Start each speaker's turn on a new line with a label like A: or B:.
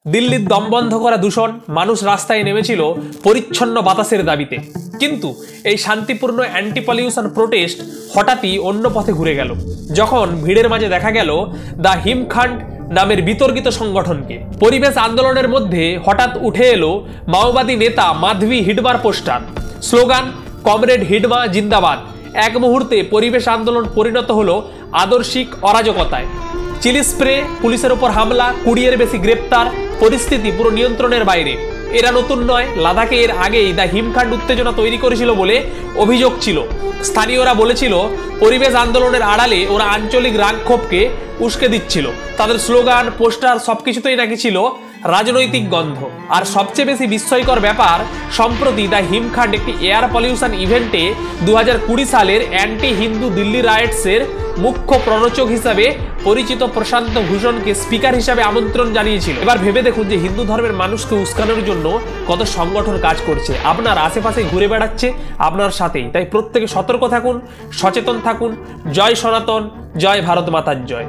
A: দিল্লির দম বন্ধ করা দূষণ, মানুষ রাস্তায় নেমেছিল পরিচ্ছন্ন বাতাসের দাবিতে। কিন্তু এই শান্তিপূর্ণ অ্যান্টি পলিউশন প্রোটেস্ট হঠাৎই অন্য পথে ঘুরে গেল যখন ভিড়ের মাঝে দেখা গেল দ্য হিমখান্ড নামের বিতর্কিত সংগঠনকে। পরিবেশ আন্দোলনের মধ্যে হঠাৎ উঠে এলো মাওবাদী নেতা মাধবী হিডমার পোস্টার, স্লোগান কমরেড হিডমা জিন্দাবাদ। এক মুহূর্তে পরিবেশ আন্দোলন পরিণত হলো আদর্শিক অরাজকতায়। চিলি স্প্রে, পুলিশের ওপর হামলা, 20-এর বেশি গ্রেপ্তার, পরিস্থিতি পুরো নিয়ন্ত্রণের বাইরে। এরা নতুন নয়, লাদাখে এর আগেই দ্য হিমখান্ড উত্তেজনা তৈরি করেছিল বলে অভিযোগ ছিল। স্থানীয়রা বলেছিল পরিবেশ আন্দোলনের আড়ালে ওরা আঞ্চলিক রাগক্ষোভকে উস্কে দিচ্ছিল। তাদের স্লোগান, পোস্টার সবকিছুতেই নাকি ছিল রাজনৈতিক গন্ধ। আর সবচেয়ে বেশি বিস্ময়কর ব্যাপার, সম্প্রতি দ্য হিমখান্ড একটি এয়ার পলিউশন ইভেন্টে 2020 সালের অ্যান্টি হিন্দু দিল্লি রাইটসের মুখ্য প্ররোচক হিসাবে পরিচিত প্রশান্ত ভূষণকে স্পিকার হিসাবে আমন্ত্রণ জানিয়েছিল। এবার ভেবে দেখুন যে হিন্দু ধর্মের মানুষকে উস্কানোর জন্য কত সংগঠন কাজ করছে, আপনার আশেপাশে ঘুরে বেড়াচ্ছে আপনার সাথেই। তাই প্রত্যেকে সতর্ক থাকুন, সচেতন থাকুন। জয় সনাতন, জয় ভারত মাতার জয়।